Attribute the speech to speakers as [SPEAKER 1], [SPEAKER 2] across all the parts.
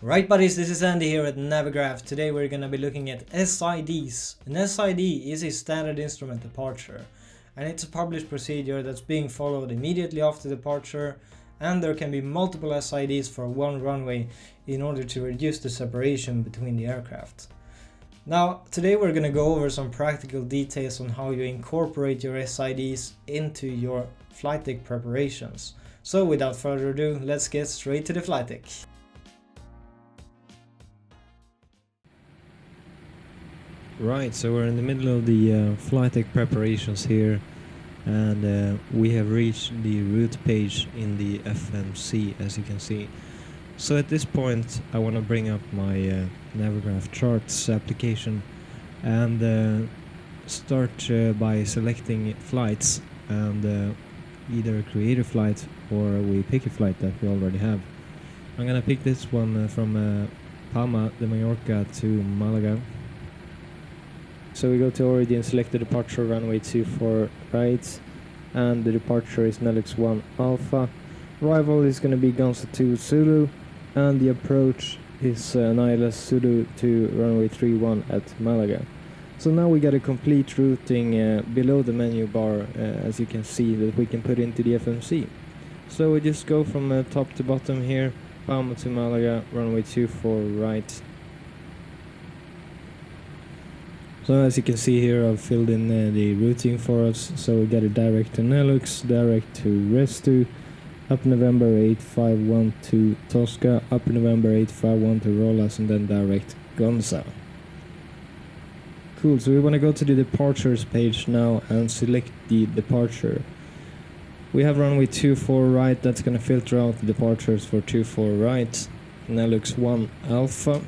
[SPEAKER 1] Right buddies, this is Andy here at Navigraph. Today we're gonna be looking at SIDs. An SID is a standard instrument departure, and it's a published procedure that's being followed immediately after departure, and there can be multiple SIDs for one runway in order to reduce the separation between the aircraft. Now, today we're gonna go over some practical details on how you incorporate your SIDs into your flight deck preparations. So without further ado, let's get straight to the flight deck.
[SPEAKER 2] Right, so we're in the middle of the flight deck preparations here, and we have reached the route page in the FMC, as you can see. So at this point I want to bring up my Navigraph charts application and start by selecting flights and either create a flight or we pick a flight that we already have. I'm gonna pick this one from Palma de Mallorca to Malaga. So we go to origin, select the departure runway 24 right, and the departure is Nelix 1 Alpha. Arrival is going to be Gonza 2 Zulu, and the approach is Nihilus Zulu to runway 31 at Malaga. So now we got a complete routing below the menu bar, as you can see, that we can put into the FMC. So we just go from top to bottom here, Palma to Malaga, runway 24 right. So as you can see here, I've filled in the routing for us. So we got a direct to Nelux, direct to Restu, up November 851 to Tosca, up November 851 to Rolas, and then direct Gonza. Cool, so we want to go to the departures page now and select the departure. We have runway 24 right, that's going to filter out the departures for 24 right, Nelux 1 Alpha.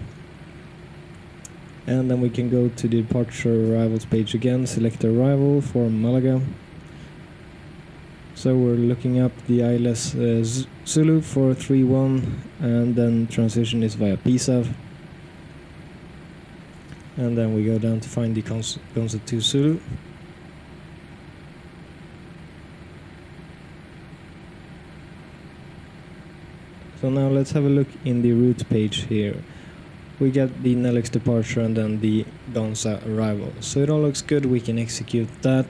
[SPEAKER 2] And then we can go to the departure arrivals page again, select arrival for Malaga. So we're looking up the ILS Zulu for 31, and then transition is via PSAV. And then we go down to find the Gonza 2 Zulu. So now let's have a look in the route page here. We get the Nelix departure and then the Gonza arrival. So it all looks good, we can execute that.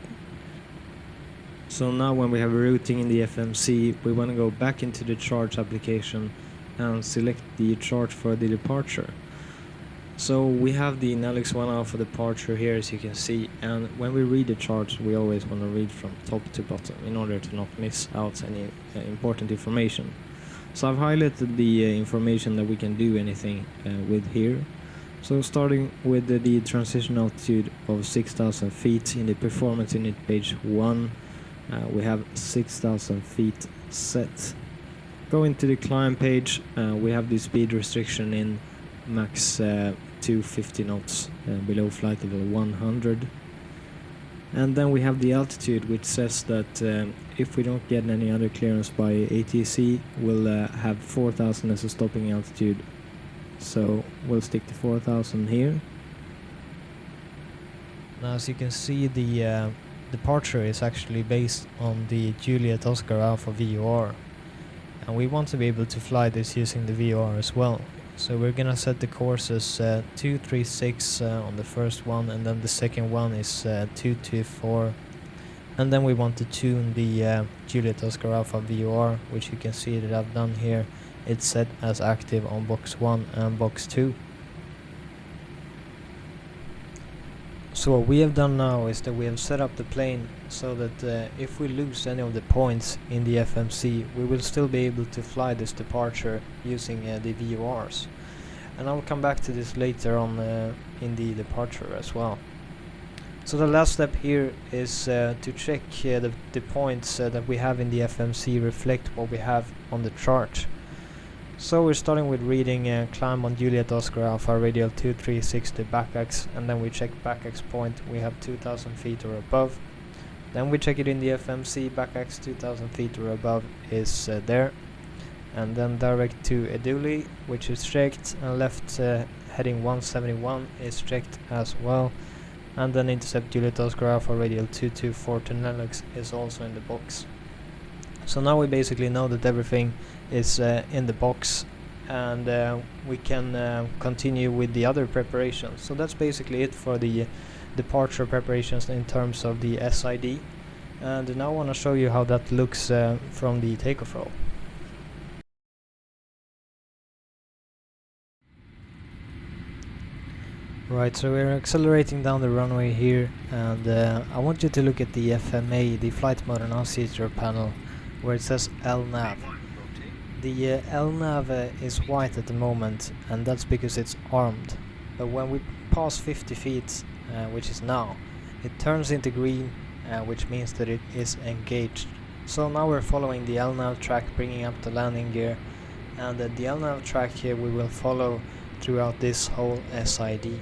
[SPEAKER 2] So now when we have a routing in the FMC, we want to go back into the charts application and select the chart for the departure. So we have the Nelix 1 Alpha departure here, as you can see, and when we read the charts we always want to read from top to bottom in order to not miss out any important information. So I've highlighted the information that we can do anything with here. So starting with the transition altitude of 6,000 feet in the performance unit page 1, we have 6,000 feet set. Going to the climb page, we have the speed restriction in max 250 knots below flight level 100. And then we have the altitude, which says that if we don't get any other clearance by ATC, we'll have 4,000 as a stopping altitude. So we'll stick to 4,000 here. Now as you can see, the departure is actually based on the Juliet Oscar Alpha VOR. And we want to be able to fly this using the VOR as well. So we're gonna set the courses 236 on the first one, and then the second one is 224. And then we want to tune the Juliet Oscar Alpha VOR, which you can see that I've done here. It's set as active on box 1 and box 2. So what we have done now is that we have set up the plane so that if we lose any of the points in the FMC, we will still be able to fly this departure using the VORs. And I'll come back to this later on in the departure as well. So the last step here is to check the points that we have in the FMC reflect what we have on the chart. So we're starting with reading climb on Juliet Oscar Alpha radial 2360 backax, and then we check backax point, we have 2000 feet or above. Then we check it in the FMC, backax 2000 feet or above is there. And then direct to Eduli, which is checked, and left heading 171 is checked as well. And then intercept Juliet Oscar Alpha radial 224 to Nelix is also in the box. So now we basically know that everything is in the box
[SPEAKER 1] and we can continue with the other preparations. So that's basically it for the departure preparations in terms of the SID, and now I want to show you how that looks from the takeoff roll. Right, so we're accelerating down the runway here, and I want you to look at the FMA, the flight mode annunciator panel, where it says LNAV. The LNAV is white at the moment, and that's because it's armed. But when we pass 50 feet, which is now, it turns into green, which means that it is engaged. So now we're following the LNAV track, bringing up the landing gear, and the LNAV track here we will follow throughout this whole SID.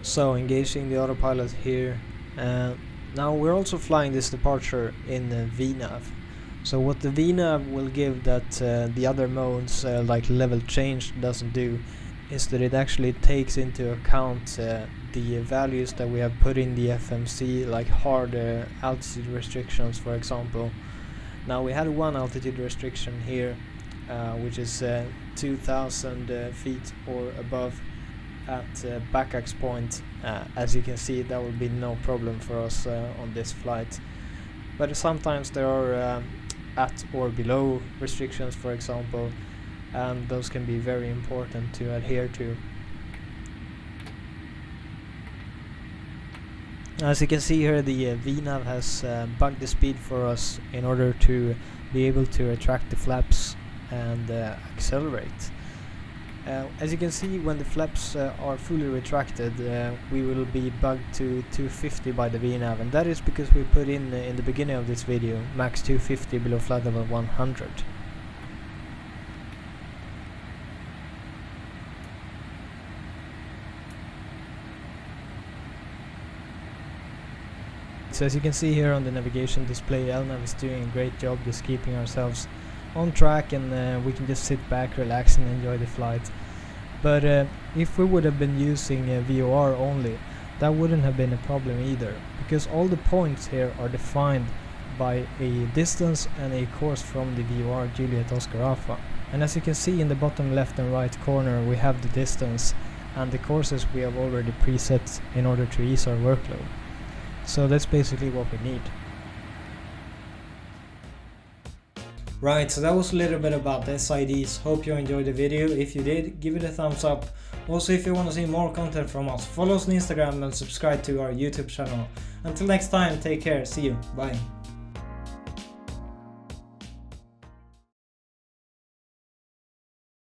[SPEAKER 1] So engaging the autopilot here. Now we're also flying this departure in VNAV. So what the VNAV will give that the other modes like level change doesn't do is that it actually takes into account the values that we have put in the FMC, like hard altitude restrictions, for example. Now we had one altitude restriction here, which is 2000 feet or above at back-ax point. As you can see, that will be no problem for us on this flight. But sometimes there are at or below restrictions, for example, and those can be very important to adhere to. As you can see here, the VNAV has bugged the speed for us in order to be able to retract the flaps and accelerate. As you can see, when the flaps are fully retracted, we will be bugged to 250 by the VNAV, and that is because we put in the beginning of this video max 250 below flight level 100. So as you can see here on the navigation display, LNAV is doing a great job just keeping ourselves on track, and we can just sit back, relax and enjoy the flight. But if we would have been using VOR only, that wouldn't have been a problem either, because all the points here are defined by a distance and a course from the VOR Juliet Oscar Alpha. And as you can see in the bottom left and right corner, we have the distance, and the courses we have already preset in order to ease our workload. So that's basically what we need. Right, so that was a little bit about the SIDs. Hope you enjoyed the video. If you did, give it a thumbs up. Also, if you want to see more content from us, follow us on Instagram and subscribe to our YouTube channel. Until next time, take care. See you. Bye.